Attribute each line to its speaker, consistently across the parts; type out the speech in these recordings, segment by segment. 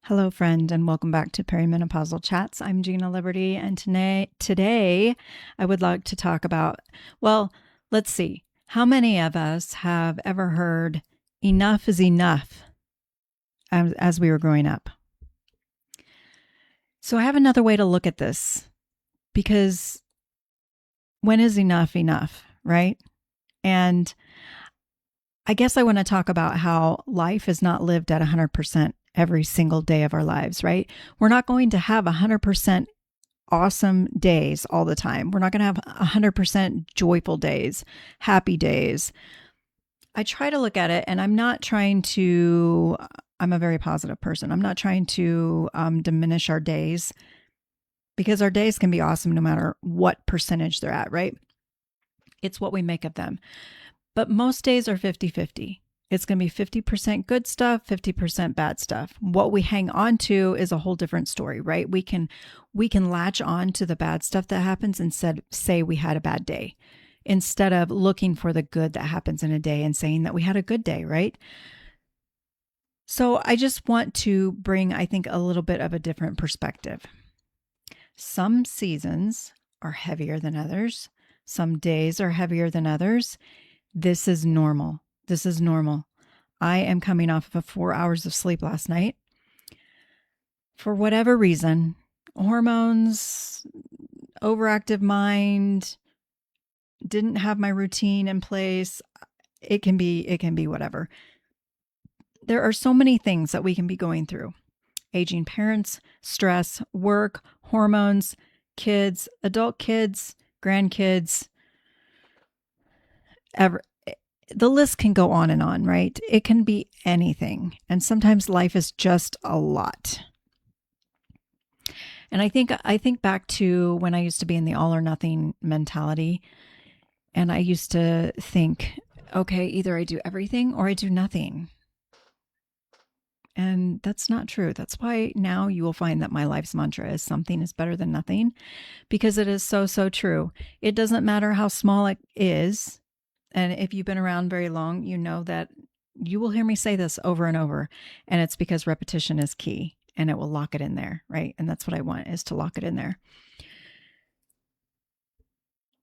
Speaker 1: Hello, friend, and welcome back to Perimenopausal Chats. I'm Gina Liberty, and today I would like to talk about, let's see, how many of us have ever heard enough is enough as we were growing up? So I have another way to look at this, because when is enough enough, right? And I guess I want to talk about how life is not lived at 100% every single day of our lives, right? We're not going to have 100% awesome days all the time. We're not going to have 100% joyful days, happy days. I try to look at it, and I'm a very positive person. I'm not trying to diminish our days, because our days can be awesome no matter what percentage they're at, right? It's what we make of them. But most days are 50-50. It's going to be 50% good stuff, 50% bad stuff. What we hang on to is a whole different story, right? We can latch on to the bad stuff that happens and say we had a bad day, instead of looking for the good that happens in a day and saying that we had a good day, right? So I just want to bring, I think, a little bit of a different perspective. Some seasons are heavier than others. Some days are heavier than others. This is normal. This is normal. I am coming off of 4 hours of sleep last night. For whatever reason, hormones, overactive mind, didn't have my routine in place. It can be whatever. There are so many things that we can be going through. Aging parents, stress, work, hormones, kids, adult kids, grandkids, the list can go on and on, right? It can be anything. And sometimes life is just a lot. And I think back to when I used to be in the all or nothing mentality. And I used to think, okay, either I do everything or I do nothing. And that's not true. That's why now you will find that my life's mantra is something is better than nothing, because it is so, so true. It doesn't matter how small it is. And if you've been around very long, you know that you will hear me say this over and over. And it's because repetition is key, and it will lock it in there, right? And that's what I want, is to lock it in there.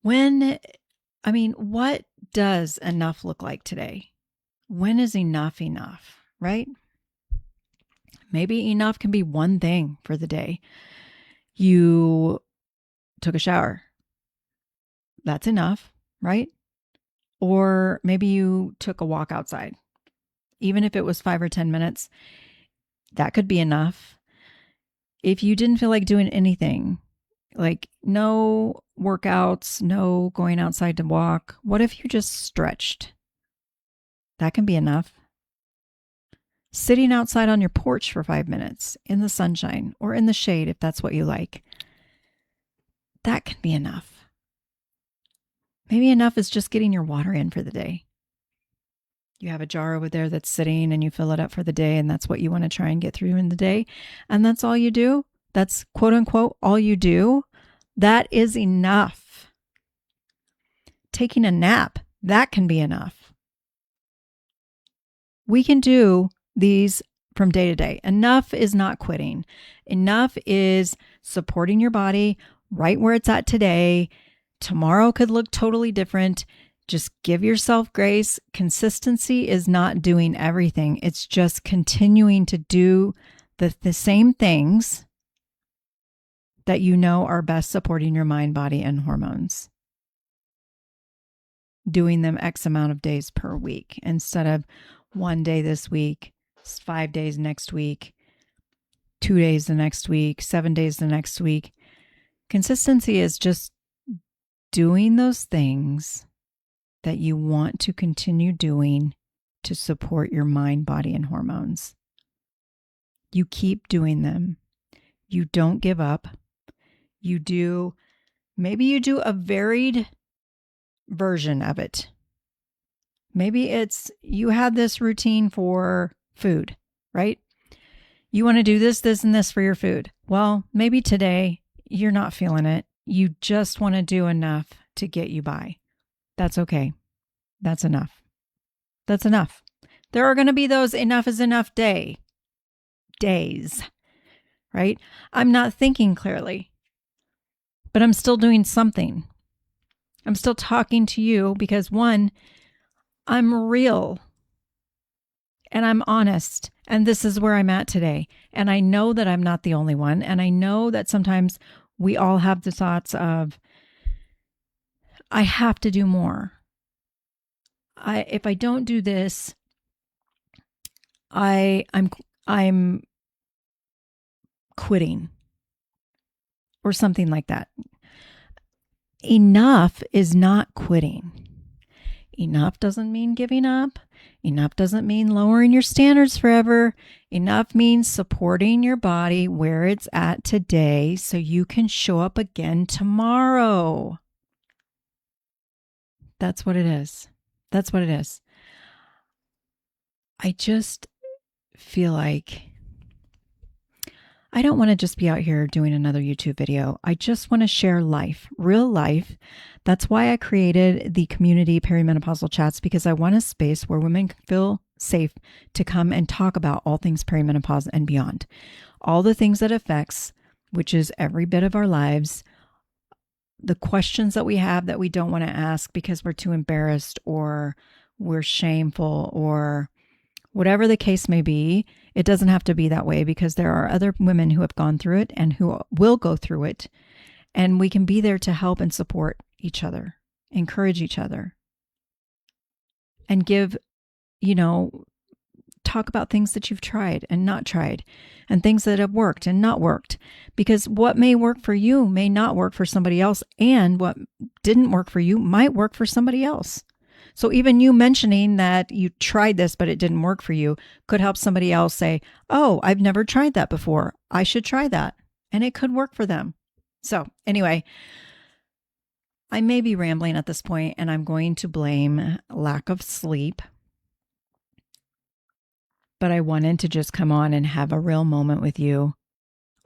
Speaker 1: What does enough look like today? When is enough enough, right? Maybe enough can be one thing for the day. You took a shower. That's enough, right? Or maybe you took a walk outside. Even if it was 5 or 10 minutes, that could be enough. If you didn't feel like doing anything, like no workouts, no going outside to walk, what if you just stretched? That can be enough. Sitting outside on your porch for 5 minutes in the sunshine or in the shade, if that's what you like, that can be enough. Maybe enough is just getting your water in for the day. You have a jar over there that's sitting and you fill it up for the day, and that's what you want to try and get through in the day. And that's all you do. That's quote unquote all you do. That is enough. Taking a nap, that can be enough. We can do these from day to day. Enough is not quitting. Enough is supporting your body right where it's at today. Tomorrow could look totally different. Just give yourself grace. Consistency is not doing everything. It's just continuing to do the same things that you know are best supporting your mind, body, and hormones. Doing them X amount of days per week instead of 1 day this week, 5 days next week, 2 days the next week, 7 days the next week. Consistency is just doing those things that you want to continue doing to support your mind, body, and hormones. You keep doing them. You don't give up. Maybe you do a varied version of it. Maybe it's you had this routine for food, right? You want to do this, this, and this for your food. Well, maybe today you're not feeling it. You just want to do enough to get you by. That's okay. That's enough. That's enough. There are going to be those enough is enough days. right? I'm not thinking clearly, but I'm still doing something. I'm still talking to you because one, I'm real and I'm honest. And this is where I'm at today. And I know that I'm not the only one. And I know that sometimes we all have the thoughts of, I have to do more. If I don't do this, I'm quitting or something like that. Enough is not quitting. Enough doesn't mean giving up. Enough doesn't mean lowering your standards forever. Enough means supporting your body where it's at today so you can show up again tomorrow. That's what it is. That's what it is. I just feel like I don't want to just be out here doing another YouTube video. I just want to share life, real life. That's why I created the community perimenopausal chats, because I want a space where women can feel safe to come and talk about all things perimenopause and beyond. All the things that affects, which is every bit of our lives, the questions that we have that we don't want to ask because we're too embarrassed or we're shameful or whatever the case may be. It doesn't have to be that way because there are other women who have gone through it and who will go through it. And we can be there to help and support each other, encourage each other, and give, talk about things that you've tried and not tried and things that have worked and not worked. Because what may work for you may not work for somebody else. And what didn't work for you might work for somebody else. So even you mentioning that you tried this, but it didn't work for you could help somebody else say, oh, I've never tried that before. I should try that. And it could work for them. So anyway, I may be rambling at this point and I'm going to blame lack of sleep. But I wanted to just come on and have a real moment with you.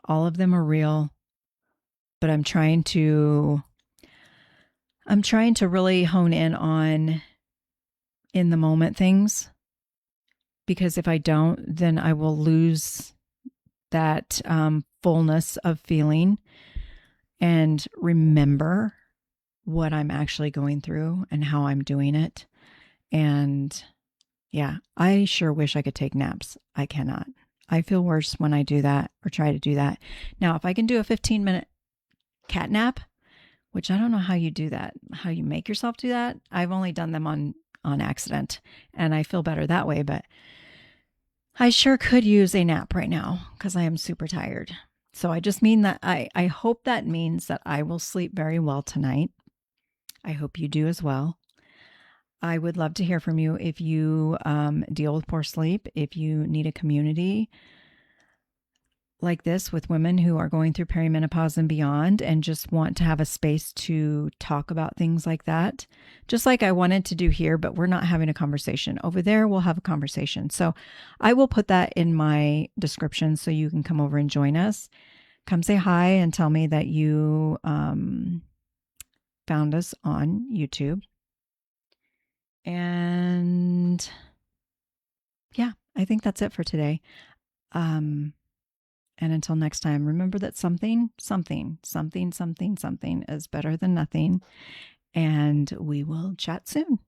Speaker 1: All of them are real, but I'm trying to really hone in on in the moment things, because if I don't, then I will lose that fullness of feeling and remember what I'm actually going through and how I'm doing it. And yeah, I sure wish I could take naps. I cannot. I feel worse when I do that or try to do that. Now, if I can do a 15-minute cat nap, which I don't know how you do that, how you make yourself do that. I've only done them on accident and I feel better that way, but I sure could use a nap right now because I am super tired. So I just mean that I hope that means that I will sleep very well tonight. I hope you do as well. I would love to hear from you if you deal with poor sleep, if you need a community like this with women who are going through perimenopause and beyond and just want to have a space to talk about things like that. Just like I wanted to do here, but we're not having a conversation. Over there, we'll have a conversation. So I will put that in my description so you can come over and join us. Come say hi and tell me that you found us on YouTube. And yeah, I think that's it for today. And until next time, remember that something is better than nothing. And we will chat soon.